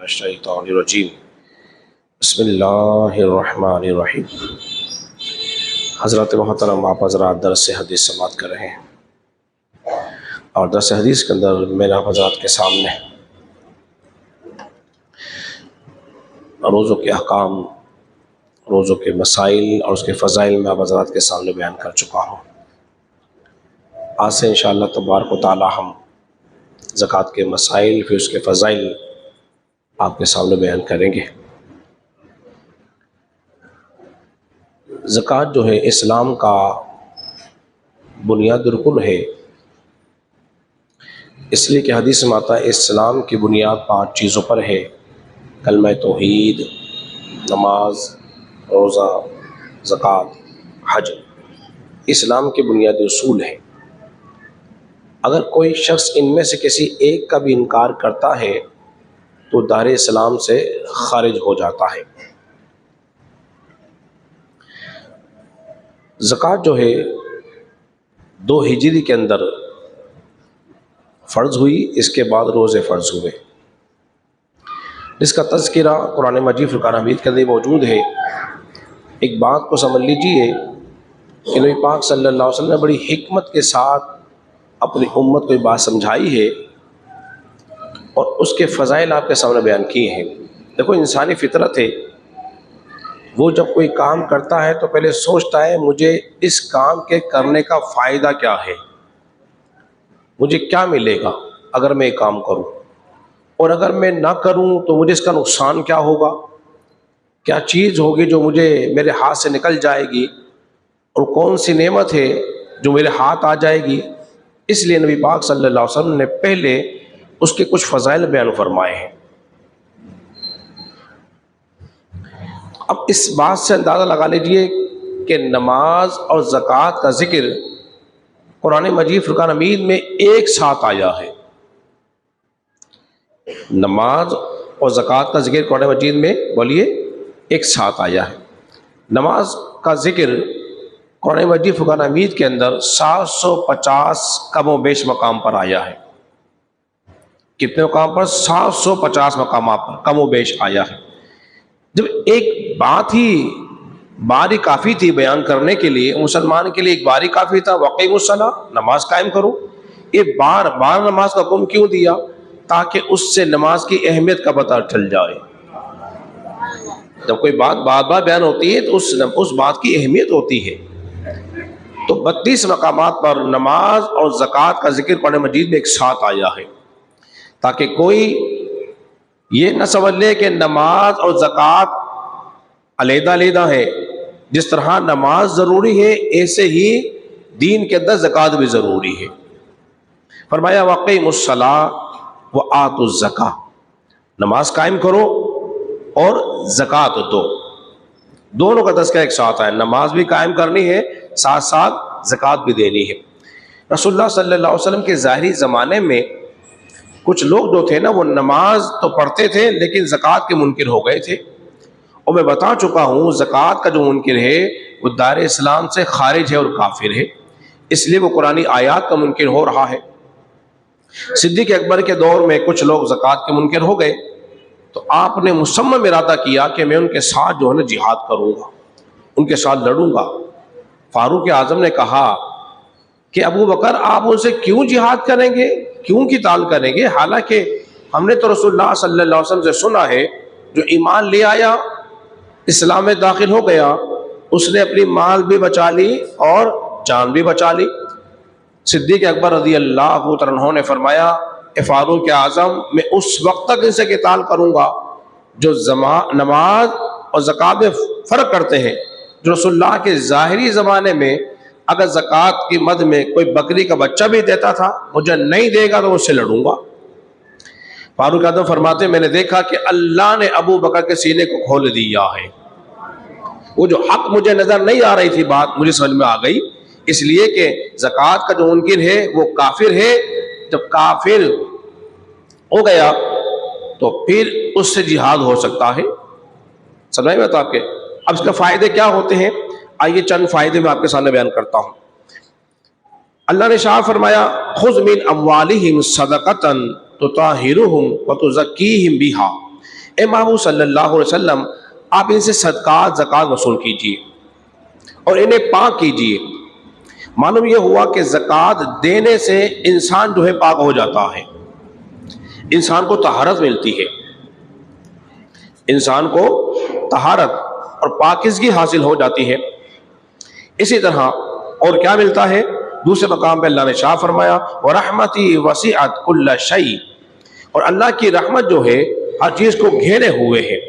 الشیطان الرجیم بسم اللہ الرحمن الرحیم۔ حضرت محترم آپ حضرات درس حدیث سماعت کر رہے ہیں، اور درس حدیث کے اندر میں آپ حضرات کے سامنے روزوں کے احکام، روزوں کے مسائل اور اس کے فضائل میں آپ حضرات کے سامنے بیان کر چکا ہوں۔ آج سے انشاءاللہ تبارک و تعالی ہم زکوٰۃ کے مسائل پھر اس کے فضائل آپ کے سامنے بیان کریں گے۔ زکوٰۃ جو ہے اسلام کا بنیاد رکن ہے، اس لیے کہ حدیث میں آتا ہے اسلام کی بنیاد 5 چیزوں پر ہے: کلمہ توحید، نماز، روزہ، زکوٰۃ، حج۔ اسلام کے بنیادی اصول ہیں۔ اگر کوئی شخص ان میں سے کسی ایک کا بھی انکار کرتا ہے تو دار اسلام سے خارج ہو جاتا ہے۔ زکوٰۃ جو ہے 2 ہجری کے اندر فرض ہوئی، اس کے بعد روزے فرض ہوئے، جس کا تذکرہ قرآن مجید فرقان حمید کے اندر موجود ہے۔ ایک بات کو سمجھ لیجئے کہ نبی پاک صلی اللہ علیہ وسلم نے بڑی حکمت کے ساتھ اپنی امت کو یہ بات سمجھائی ہے اور اس کے فضائل آپ کے سامنے بیان کیے ہیں۔ دیکھو، انسانی فطرت ہے، وہ جب کوئی کام کرتا ہے تو پہلے سوچتا ہے مجھے اس کام کے کرنے کا فائدہ کیا ہے، مجھے کیا ملے گا اگر میں یہ کام کروں، اور اگر میں نہ کروں تو مجھے اس کا نقصان کیا ہوگا، کیا چیز ہوگی جو مجھے میرے ہاتھ سے نکل جائے گی، اور کون سی نعمت ہے جو میرے ہاتھ آ جائے گی۔ اس لیے نبی پاک صلی اللہ علیہ وسلم نے پہلے اس کے کچھ فضائل بیان فرمائے ہیں۔ اب اس بات سے اندازہ لگا لیجئے کہ نماز اور زکوٰۃ کا ذکر قرآن مجید فرقان حمید میں ایک ساتھ آیا ہے۔ نماز اور زکوٰۃ کا ذکر قرآن مجید میں بولیے ایک ساتھ آیا ہے۔ نماز کا ذکر قرآن مجید فرقان حمید کے اندر 750 کم و بیش مقام پر آیا ہے۔ کتنے مقام پر؟ 750 مقامات پر کم و بیش آیا ہے۔ جب ایک بات ہی باری کافی تھی بیان کرنے کے لیے، مسلمان کے لیے ایک باری کافی تھا، وَأَقِیمُوا الصَّلَاةَ، نماز قائم کرو۔ یہ بار بار نماز کا حکم کیوں دیا؟ تاکہ اس سے نماز کی اہمیت کا پتہ چل جائے۔ جب کوئی بات بار بار بیان ہوتی ہے تو اس بات کی اہمیت ہوتی ہے۔ تو 32 مقامات پر نماز اور زکوٰۃ کا ذکر قرآن مجید میں ایک ساتھ آیا ہے، تاکہ کوئی یہ نہ سمجھ لے کہ نماز اور زکوٰۃ علیحدہ علیحدہ ہے۔ جس طرح نماز ضروری ہے، ایسے ہی دین کے اندر زکوٰۃ بھی ضروری ہے۔ فرمایا وَأَقِیمُوا الصَّلَاةَ وَآتُوا الزَّکَاةَ، نماز قائم کرو اور زکوٰۃ دو۔ دونوں کا تذکرہ ایک ساتھ ہے، نماز بھی قائم کرنی ہے، ساتھ ساتھ زکوٰۃ بھی دینی ہے۔ رسول اللہ صلی اللہ علیہ وسلم کے ظاہری زمانے میں کچھ لوگ جو تھے نا، وہ نماز تو پڑھتے تھے لیکن زکوٰۃ کے منکر ہو گئے تھے، اور میں بتا چکا ہوں زکوٰۃ کا جو منکر ہے وہ دار اسلام سے خارج ہے اور کافر ہے، اس لیے وہ قرآنی آیات کا منکر ہو رہا ہے۔ صدیق اکبر کے دور میں کچھ لوگ زکوٰۃ کے منکر ہو گئے، تو آپ نے مصمم ارادہ کیا کہ میں ان کے ساتھ جو ہے نا جہاد کروں گا، ان کے ساتھ لڑوں گا۔ فاروق اعظم نے کہا کہ ابو بکر آپ ان سے کیوں جہاد کریں گے، کیوں قتال کریں گے؟ حالانکہ ہم نے تو رسول اللہ صلی اللہ علیہ وسلم سے سنا ہے جو ایمان لے آیا، اسلام میں داخل ہو گیا، اس نے اپنی مال بھی بچا لی اور جان بھی بچا لی۔ صدیق اکبر رضی اللہ عنہ نے فرمایا اے فاروق اعظم، میں اس وقت تک ان سے قتال کروں گا جو نماز اور زکوٰۃ میں فرق کرتے ہیں۔ جو رسول اللہ کے ظاہری زمانے میں اگر زکوٰۃ کی مد میں کوئی بکری کا بچہ بھی دیتا تھا، مجھے نہیں دے گا تو اس سے لڑوں گا۔ فاروق اعظم فرماتے میں نے دیکھا کہ اللہ نے ابو بکر کے سینے کو کھول دیا ہے، وہ جو حق مجھے نظر نہیں آ رہی تھی بات مجھے سمجھ میں آ گئی، اس لیے کہ زکوٰۃ کا جو منکر ہے وہ کافر ہے۔ جب کافر ہو گیا تو پھر اس سے جہاد ہو سکتا ہے۔ سمجھ میں تو آپ کے اب اس کے فائدے کیا ہوتے ہیں؟ آئیے چند فائدے میں آپ کے سامنے بیان کرتا ہوں۔ اللہ نے شاہ فرمایا خذ من اموالہم صدقۃ تطہرہم وتزکیہم بہا، اے محبوب صلی اللہ علیہ وسلم آپ ان سے صدقات زکوٰۃ وصول کیجیے اور انہیں پاک کیجیے۔ معلوم یہ ہوا کہ زکوٰۃ دینے سے انسان جو ہے پاک ہو جاتا ہے، انسان کو طہارت ملتی ہے، انسان کو طہارت اور پاکیزگی حاصل ہو جاتی ہے۔ اسی طرح اور کیا ملتا ہے؟ دوسرے مقام پہ اللہ نے شاہ فرمایا وَرَحْمَتِي وَسِعَتْ كُلَّ شَيْءٍ، اور اللہ کی رحمت جو ہے ہر چیز کو گھیرے ہوئے ہے۔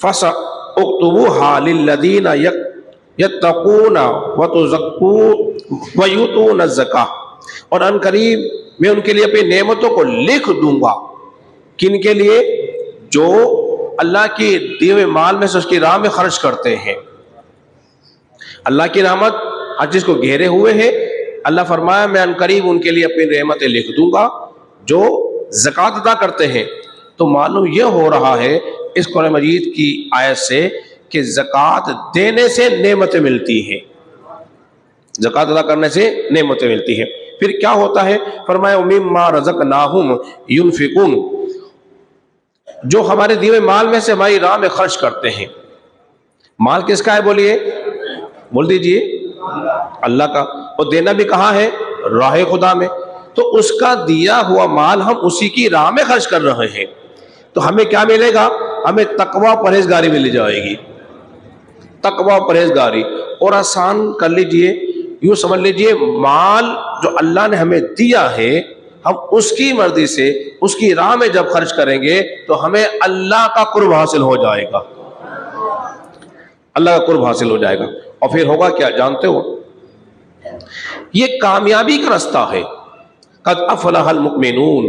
فَسَأُكْتُبُوهَا لِلَّذِينَ يَتَّقُونَ وَيُؤْتُونَ الزَّكَاةَ، اور ان قریب میں ان کے لیے اپنی نعمتوں کو لکھ دوں گا۔ کن کے لیے؟ جو اللہ کی دیے ہوئے مال میں سے اس کی راہ میں خرچ کرتے ہیں۔ اللہ کی رحمت ہر چیز کو گھیرے ہوئے ہے۔ اللہ فرمایا میں ان قریب ان کے لیے اپنی نعمتیں لکھ دوں گا جو زکوٰۃ ادا کرتے ہیں۔ تو معلوم یہ ہو رہا ہے اس قرآن مجید کی آیت سے کہ زکوٰۃ دینے سے نعمتیں ملتی ہیں، زکوٰۃ ادا کرنے سے نعمتیں ملتی ہیں۔ پھر کیا ہوتا ہے؟ فرمایا مما رزقناہم ينفقون، جو ہمارے دیے ہوئے مال میں سے ہماری راہ میں خرچ کرتے ہیں۔ مال کس کا ہے بولیے؟ بول دیجئے، اللہ کا۔ اور دینا بھی کہاں ہے؟ راہ خدا میں۔ تو اس کا دیا ہوا مال ہم اسی کی راہ میں خرچ کر رہے ہیں، تو ہمیں کیا ملے گا؟ ہمیں تقوی پرہیزگاری مل جائے گی، تقوی پرہیزگاری۔ اور آسان کر لیجئے، یوں سمجھ لیجئے مال جو اللہ نے ہمیں دیا ہے ہم اس کی مرضی سے اس کی راہ میں جب خرچ کریں گے تو ہمیں اللہ کا قرب حاصل ہو جائے گا، اللہ کا قرب حاصل ہو جائے گا۔ اور پھر ہوگا کیا جانتے ہو؟ یہ کامیابی کا رستہ ہے۔ قد افلح المؤمنون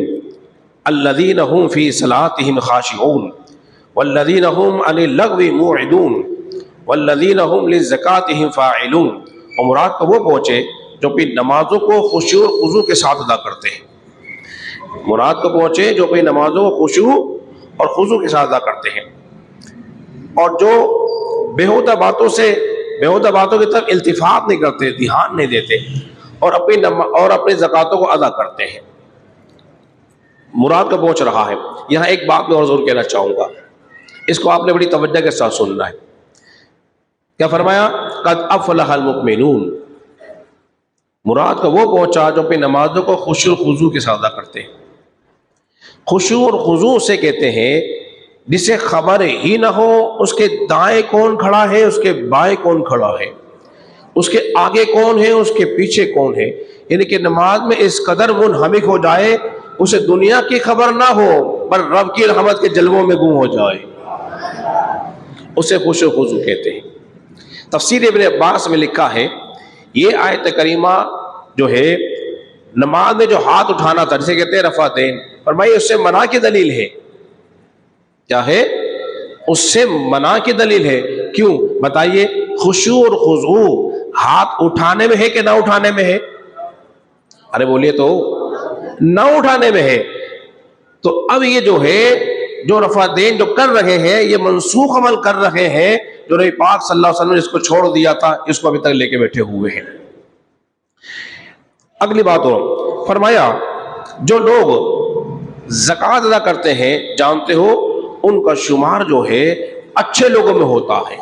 الذین هم فی صلاتهم خاشعون والذین هم عن اللغو معرضون والذین هم للزکاة فاعلون۔ اور مراد تو وہ پہنچے جو اپنی نمازوں کو خشوع اور خضوع کے ساتھ ادا کرتے ہیں، مراد کو پہنچے جو اپنی نمازوں کو خشوع اور خضوع کے ساتھ ادا کرتے ہیں، اور جو بیہودہ باتوں کی طرف التفات نہیں کرتے، دھیان نہیں دیتے، اور اپنی زکاتوں کو ادا کرتے ہیں۔ مراد کا پہنچ رہا ہے۔ یہاں ایک بات میں اور ضرور کہنا چاہوں گا، اس کو آپ نے بڑی توجہ کے ساتھ سننا ہے۔ کیا فرمایا؟ قد افلح المؤمنون، مراد کا وہ پہنچا جو اپنی نمازوں کو خشوع و خضوع کے ساتھ ادا کرتے ہیں۔ خشوع اور خضوع سے کہتے ہیں جسے خبر ہی نہ ہو اس کے دائیں کون کھڑا ہے، اس کے بائیں کون کھڑا ہے، اس کے آگے کون ہے، اس کے پیچھے کون ہے، یعنی کہ نماز میں اس قدر منہمک ہو جائے اسے دنیا کی خبر نہ ہو پر رب کی رحمت کے جلووں میں گم ہو جائے، اسے خشوع و خضوع کہتے ہیں۔ تفسیر ابن عباس میں لکھا ہے یہ آیت کریمہ جو ہے نماز میں جو ہاتھ اٹھانا تھا جسے کہتے ہیں رفع دین، فرمائی اس سے منع کی دلیل ہے۔ کیا ہے؟ اس سے منع کی دلیل ہے۔ کیوں بتائیے؟ خشوع اور خضوع ہاتھ اٹھانے میں ہے کہ نہ اٹھانے میں ہے؟ ارے بولیے تو، نہ اٹھانے میں ہے۔ تو اب یہ جو ہے جو رفع دین جو کر رہے ہیں یہ منسوخ عمل کر رہے ہیں جو نبی پاک صلی اللہ علیہ وسلم نے اس کو چھوڑ دیا تھا، اس کو ابھی تک لے کے بیٹھے ہوئے ہیں۔ اگلی بات اور فرمایا جو لوگ زکوٰۃ ادا کرتے ہیں جانتے ہو ان کا شمار جو ہے اچھے لوگوں میں ہوتا ہے۔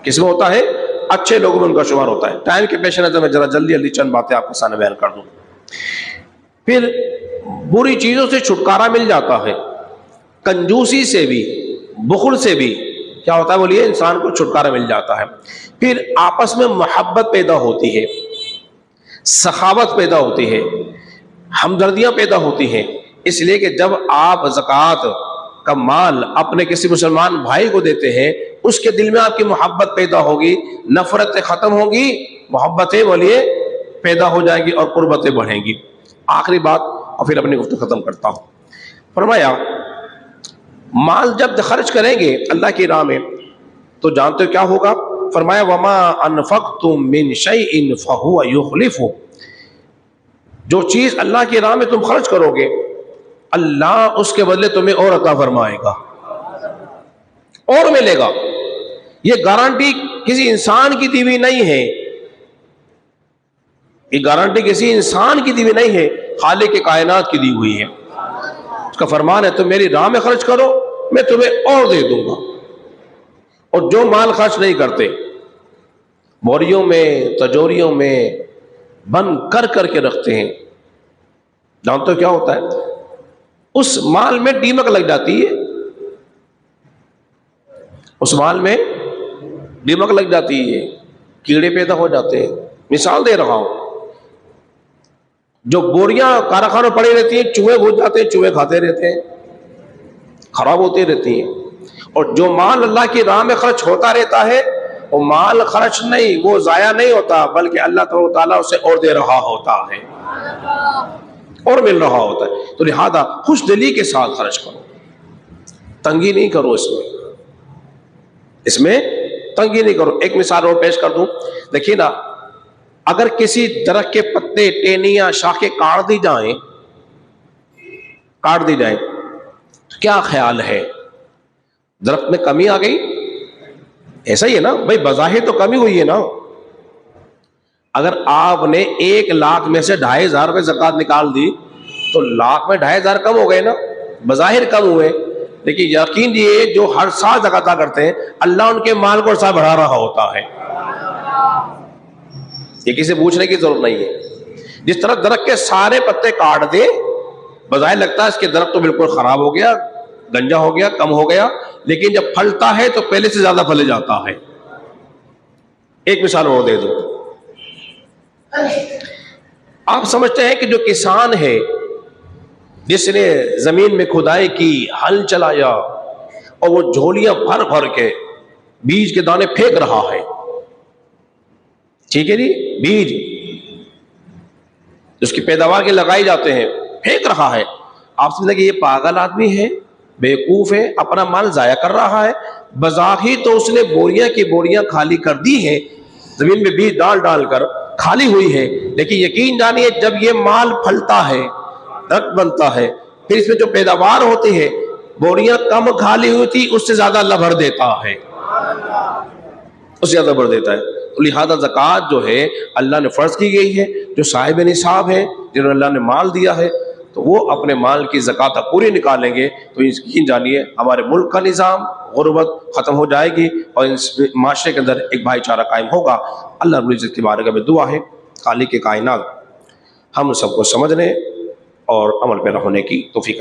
کس میں ہوتا ہے؟ اچھے لوگوں میں ان کا شمار ہوتا ہے۔ ٹائم کے پیش نظر میں ذرا جلدی چند باتیں آپ کے سامنے بیان کر دوں۔ پھر بری چیزوں سے چھٹکارا مل جاتا ہے، کنجوسی سے بھی، بخل سے بھی کیا ہوتا ہے بولیے؟ انسان کو چھٹکارا مل جاتا ہے۔ پھر آپس میں محبت پیدا ہوتی ہے، سخاوت پیدا ہوتی ہے، ہمدردیاں پیدا ہوتی ہیں۔ اس لیے کہ جب آپ زکوٰۃ کا مال اپنے کسی مسلمان بھائی کو دیتے ہیں اس کے دل میں آپ کی محبت پیدا ہوگی، نفرتیں ختم ہوگی، محبتیں بولیے پیدا ہو جائیں گی اور قربتیں بڑھیں گی۔ آخری بات اور پھر اپنی گفتگو ختم کرتا ہوں۔ فرمایا مال جب خرچ کریں گے اللہ کی راہ میں تو جانتے ہو کیا ہوگا؟ فرمایا وما انفقتم من شیء فهو یخلفہ، جو چیز اللہ کی راہ میں تم خرچ کرو گے اللہ اس کے بدلے تمہیں اور عطا فرمائے گا، اور ملے گا۔ یہ گارنٹی کسی انسان کی دی ہوئی نہیں ہے، یہ گارنٹی کسی انسان کی دی ہوئی نہیں ہے، خالق کائنات کی دی ہوئی ہے۔ کا فرمان ہے تم میری راہ میں خرچ کرو میں تمہیں اور دے دوں گا. اور جو مال خرچ نہیں کرتے، بوریوں میں تجوریوں میں بند کر کر کے رکھتے ہیں، جانتے ہو کیا ہوتا ہے؟ اس مال میں دیمک لگ جاتی ہے، اس مال میں دیمک لگ جاتی ہے، کیڑے پیدا ہو جاتے ہیں. مثال دے رہا ہوں، جو بوریاں کارخانوں پڑی رہتی ہیں، چوہے گھس جاتے ہیں، چوہے کھاتے رہتے ہیں، خراب ہوتی رہتی ہیں. اور جو مال اللہ کی راہ میں خرچ ہوتا رہتا ہے، وہ مال خرچ نہیں، وہ ضائع نہیں ہوتا، بلکہ اللہ تعالیٰ اسے اور دے رہا ہوتا ہے، اور مل رہا ہوتا ہے. تو لہذا خوش دلی کے ساتھ خرچ کرو، تنگی نہیں کرو، اس میں تنگی نہیں کرو. ایک مثال اور پیش کر دوں، دیکھیے نا، اگر کسی درخت کے پتے، ٹہنیاں، شاخیں کاٹ دی جائیں تو کیا خیال ہے؟ درخت میں کمی آ گئی؟ ایسا ہی ہے نا بھائی، بظاہر تو کمی ہوئی ہے نا. اگر آپ نے 1,00,000 میں سے 2,500 روپے زکوٰۃ نکال دی تو لاکھ میں 2,500 کم ہو گئے نا، بظاہر کم ہوئے. لیکن یقین یہ جو ہر سال زکوٰۃ ادا کرتے ہیں، اللہ ان کے مال کو ہر سال بڑھا رہا ہوتا ہے. یہ کسی پوچھنے کی ضرورت نہیں ہے. جس طرح درخت کے سارے پتے کاٹ دے، بظاہر لگتا ہے اس کے درخت تو بالکل خراب ہو گیا، گنجا ہو گیا، کم ہو گیا، لیکن جب پھلتا ہے تو پہلے سے زیادہ پھلے جاتا ہے. ایک مثال اور دے دوں، آپ سمجھتے ہیں کہ جو کسان ہے جس نے زمین میں کھدائی کی، ہل چلایا، اور وہ جھولیاں بھر بھر کے بیج کے دانے پھینک رہا ہے، ٹھیک ہے جی، بیج جس کی پیداوار کے لگائے جاتے ہیں پھینک رہا ہے، آپ سمجھتے ہیں کہ یہ پاگل آدمی ہے، بیوقوف ہے، اپنا مال ضائع کر رہا ہے. بظاہر تو اس نے بوریاں کی بوریاں خالی کر دی ہیں، زمین میں بیج ڈال ڈال کر خالی ہوئی ہے، لیکن یقین جانیے جب یہ مال پھلتا ہے، درخت بنتا ہے، پھر اس میں جو پیداوار ہوتی ہے، بوریاں کم خالی ہوئی تھی، اس سے زیادہ اللہ بھر دیتا ہے، اس سے زیادہ بھر دیتا ہے. تو لہذا زکوٰۃ جو ہے اللہ نے فرض کی گئی ہے، جو صاحب نصاب ہے، جنہوں نے اللہ نے مال دیا ہے، تو وہ اپنے مال کی زکوٰۃ پوری نکالیں گے تو یقین جانیے ہمارے ملک کا نظام، غربت ختم ہو جائے گی، اور اس معاشرے کے اندر ایک بھائی چارہ قائم ہوگا. اللہ رب العزت کی بارگاہ میں دعا ہے خالق کائنات ہم سب کو سمجھنے اور عمل پیرا ہونے کی توفیق